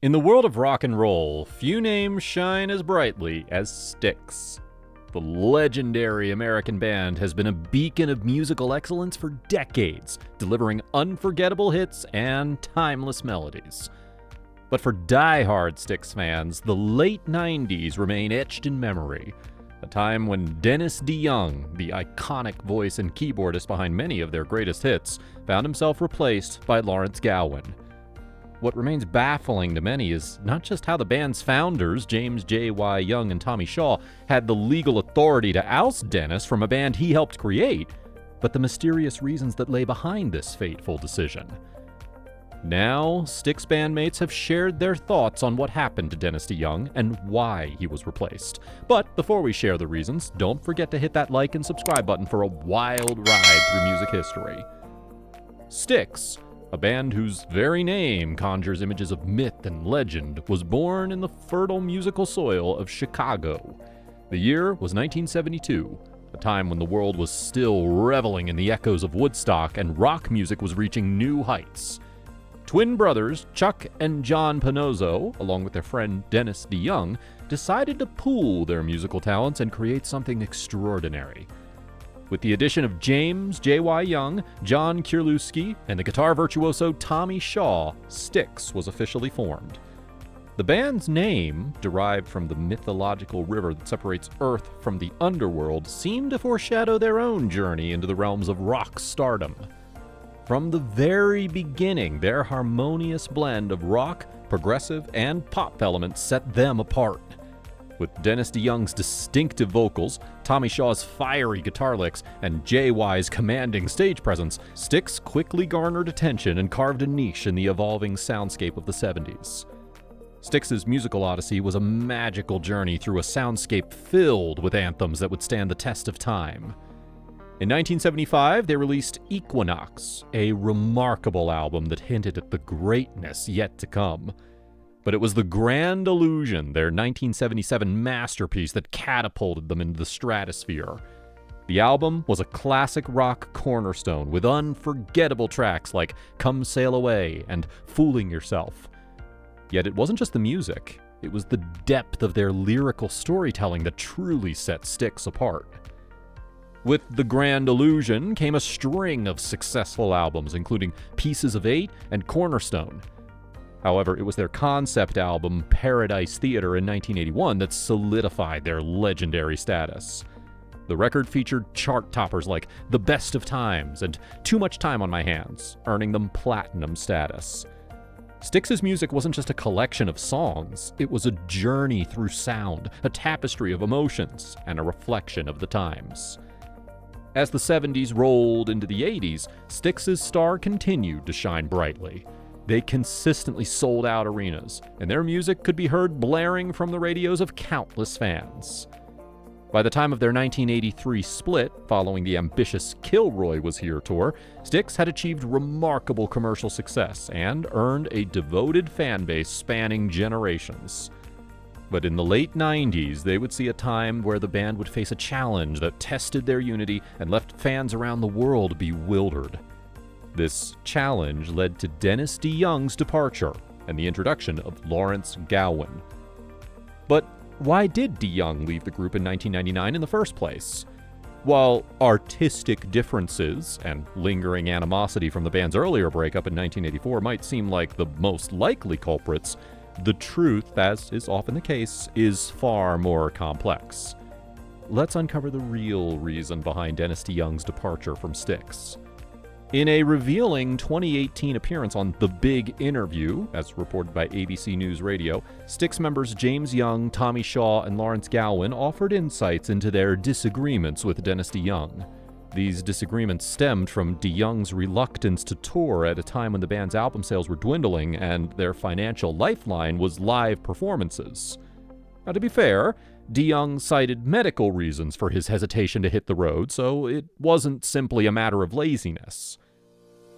In the world of rock and roll, few names shine as brightly as Styx. The legendary American band has been a beacon of musical excellence for decades, delivering unforgettable hits and timeless melodies. But for die-hard Styx fans, the late 90s remain etched in memory, a time when Dennis DeYoung, the iconic voice and keyboardist behind many of their greatest hits, found himself replaced by Lawrence Gowan. What remains baffling to many is not just how the band's founders, James J.Y. Young and Tommy Shaw, had the legal authority to oust Dennis from a band he helped create, but the mysterious reasons that lay behind this fateful decision. Now, Styx bandmates have shared their thoughts on what happened to Dennis DeYoung and why he was replaced. But before we share the reasons, don't forget to hit that like and subscribe button for a wild ride through music history. Styx, a band whose very name conjures images of myth and legend, was born in the fertile musical soil of Chicago. The year was 1972, a time when the world was still reveling in the echoes of Woodstock and rock music was reaching new heights. Twin brothers Chuck and John Panozzo, along with their friend Dennis DeYoung, decided to pool their musical talents and create something extraordinary. With the addition of James J.Y. Young, John Kierlewski, and the guitar virtuoso Tommy Shaw, Styx was officially formed. The band's name, derived from the mythological river that separates Earth from the underworld, seemed to foreshadow their own journey into the realms of rock stardom. From the very beginning, their harmonious blend of rock, progressive, and pop elements set them apart. With Dennis DeYoung's distinctive vocals, Tommy Shaw's fiery guitar licks, and JY's commanding stage presence, Styx quickly garnered attention and carved a niche in the evolving soundscape of the 70s. Styx's musical odyssey was a magical journey through a soundscape filled with anthems that would stand the test of time. In 1975, they released Equinox, a remarkable album that hinted at the greatness yet to come. But it was the Grand Illusion, their 1977 masterpiece, that catapulted them into the stratosphere. The album was a classic rock cornerstone with unforgettable tracks like Come Sail Away and Fooling Yourself. Yet it wasn't just the music, it was the depth of their lyrical storytelling that truly set Styx apart. With The Grand Illusion came a string of successful albums, including Pieces of Eight and Cornerstone. However, it was their concept album, Paradise Theater, in 1981 that solidified their legendary status. The record featured chart toppers like The Best of Times and Too Much Time on My Hands, earning them platinum status. Styx's music wasn't just a collection of songs, it was a journey through sound, a tapestry of emotions, and a reflection of the times. As the 70s rolled into the 80s, Styx's star continued to shine brightly. They consistently sold out arenas, and their music could be heard blaring from the radios of countless fans. By the time of their 1983 split, following the ambitious Kilroy Was Here tour, Styx had achieved remarkable commercial success and earned a devoted fan base spanning generations. But in the late 90s, they would see a time where the band would face a challenge that tested their unity and left fans around the world bewildered. This challenge led to Dennis DeYoung's departure and the introduction of Lawrence Gowan. But why did DeYoung leave the group in 1999 in the first place? While artistic differences and lingering animosity from the band's earlier breakup in 1984 might seem like the most likely culprits, the truth, as is often the case, is far more complex. Let's uncover the real reason behind Dennis DeYoung's departure from Styx. In a revealing 2018 appearance on The Big Interview, as reported by ABC News Radio, Styx members James Young, Tommy Shaw, and Lawrence Gowan offered insights into their disagreements with Dennis DeYoung. These disagreements stemmed from DeYoung's reluctance to tour at a time when the band's album sales were dwindling and their financial lifeline was live performances. Now, to be fair, DeYoung cited medical reasons for his hesitation to hit the road, so it wasn't simply a matter of laziness.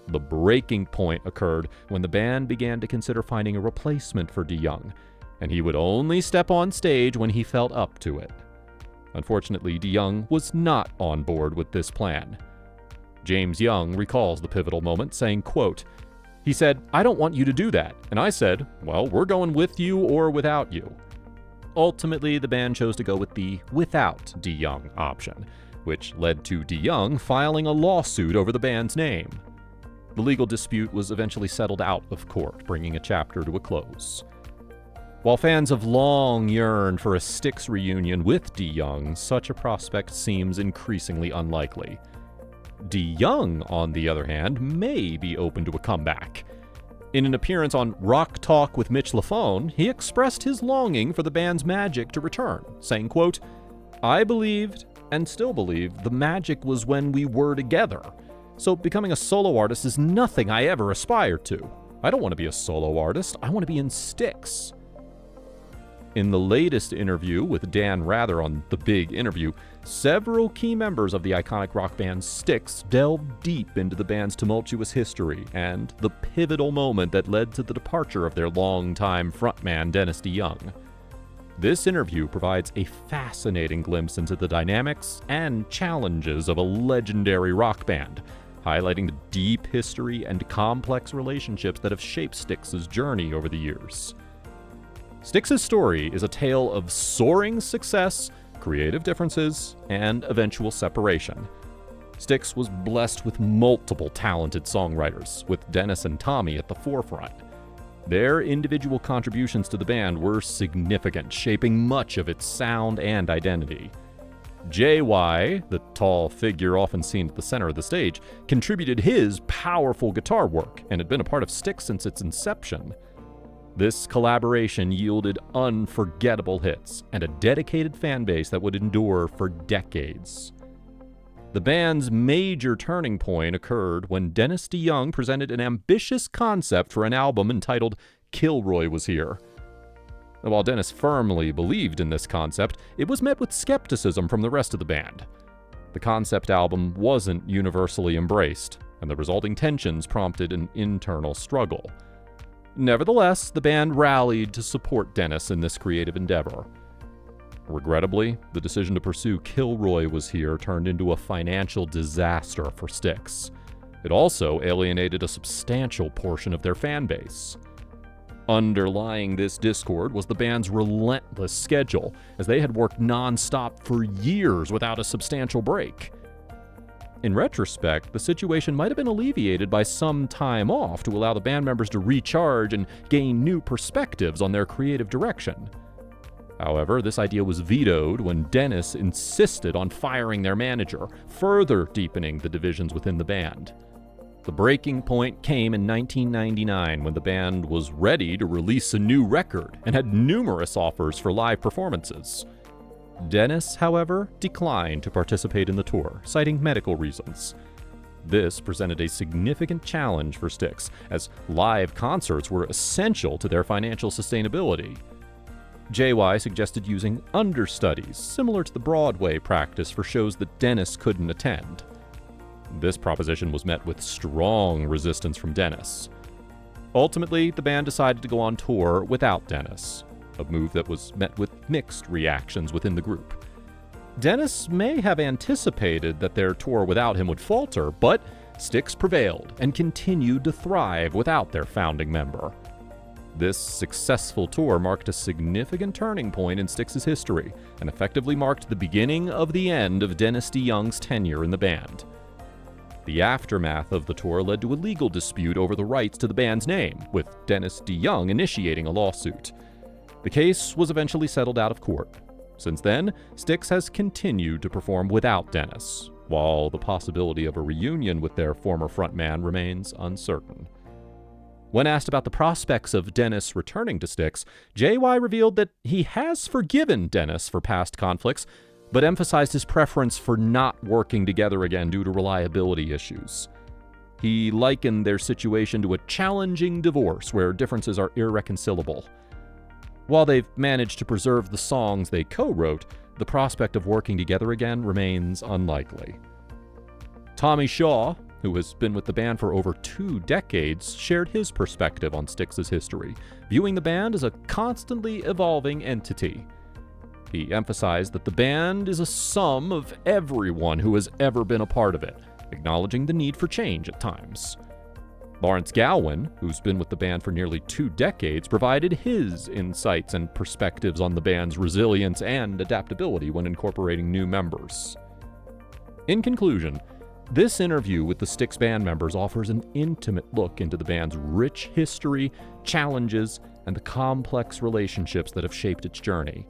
The breaking point occurred when the band began to consider finding a replacement for DeYoung, and he would only step on stage when he felt up to it. Unfortunately, DeYoung was not on board with this plan. James Young recalls the pivotal moment, saying, quote, He said, "I don't want you to do that." And I said, "Well, we're going with you or without you." Ultimately, the band chose to go with the without DeYoung option, which led to DeYoung filing a lawsuit over the band's name. The legal dispute was eventually settled out of court, bringing a chapter to a close. While fans have long yearned for a Styx reunion with DeYoung, such a prospect seems increasingly unlikely. DeYoung, on the other hand, may be open to a comeback. In an appearance on Rock Talk with Mitch Lafone, he expressed his longing for the band's magic to return, saying, quote, "I believed, and still believe, the magic was when we were together. So becoming a solo artist is nothing I ever aspired to. I don't want to be a solo artist, I want to be in Styx." In the latest interview with Dan Rather on The Big Interview, several key members of the iconic rock band Styx delved deep into the band's tumultuous history and the pivotal moment that led to the departure of their longtime frontman Dennis DeYoung. This interview provides a fascinating glimpse into the dynamics and challenges of a legendary rock band, highlighting the deep history and complex relationships that have shaped Styx's journey over the years. Styx's story is a tale of soaring success, creative differences, and eventual separation. Styx was blessed with multiple talented songwriters, with Dennis and Tommy at the forefront. Their individual contributions to the band were significant, shaping much of its sound and identity. JY, the tall figure often seen at the center of the stage, contributed his powerful guitar work and had been a part of Styx since its inception. This collaboration yielded unforgettable hits and a dedicated fan base that would endure for decades. The band's major turning point occurred when Dennis DeYoung presented an ambitious concept for an album entitled Kilroy Was Here. While Dennis firmly believed in this concept, it was met with skepticism from the rest of the band. The concept album wasn't universally embraced, and the resulting tensions prompted an internal struggle. Nevertheless, the band rallied to support Dennis in this creative endeavor. Regrettably, the decision to pursue Kilroy Was Here turned into a financial disaster for Styx. It also alienated a substantial portion of their fan base. Underlying this discord was the band's relentless schedule, as they had worked non-stop for years without a substantial break. In retrospect, the situation might have been alleviated by some time off to allow the band members to recharge and gain new perspectives on their creative direction. However, this idea was vetoed when Dennis insisted on firing their manager, further deepening the divisions within the band. The breaking point came in 1999 when the band was ready to release a new record and had numerous offers for live performances. Dennis, however, declined to participate in the tour, citing medical reasons. This presented a significant challenge for Styx, as live concerts were essential to their financial sustainability. JY suggested using understudies, similar to the Broadway practice for shows that Dennis couldn't attend. This proposition was met with strong resistance from Dennis. Ultimately, the band decided to go on tour without Dennis, a move that was met with mixed reactions within the group. Dennis may have anticipated that their tour without him would falter, but Styx prevailed and continued to thrive without their founding member. This successful tour marked a significant turning point in Styx's history and effectively marked the beginning of the end of Dennis DeYoung's tenure in the band. The aftermath of the tour led to a legal dispute over the rights to the band's name, with Dennis DeYoung initiating a lawsuit. The case was eventually settled out of court. Since then, Styx has continued to perform without Dennis, while the possibility of a reunion with their former frontman remains uncertain. When asked about the prospects of Dennis returning to Styx, JY revealed that he has forgiven Dennis for past conflicts, but emphasized his preference for not working together again due to reliability issues. He likened their situation to a challenging divorce where differences are irreconcilable. While they've managed to preserve the songs they co-wrote, the prospect of working together again remains unlikely. Tommy Shaw, who has been with the band for over 2 decades, shared his perspective on Styx's history, viewing the band as a constantly evolving entity. He emphasized that the band is a sum of everyone who has ever been a part of it, acknowledging the need for change at times. Lawrence Gowan, who's been with the band for nearly 2 decades, provided his insights and perspectives on the band's resilience and adaptability when incorporating new members. In conclusion, this interview with the Styx band members offers an intimate look into the band's rich history, challenges, and the complex relationships that have shaped its journey.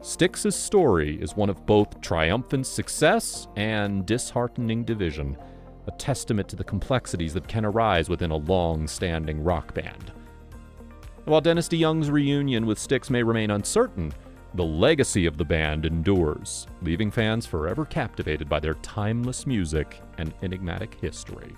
Styx's story is one of both triumphant success and disheartening division, a testament to the complexities that can arise within a long-standing rock band. While Dennis DeYoung's reunion with Styx may remain uncertain, the legacy of the band endures, leaving fans forever captivated by their timeless music and enigmatic history.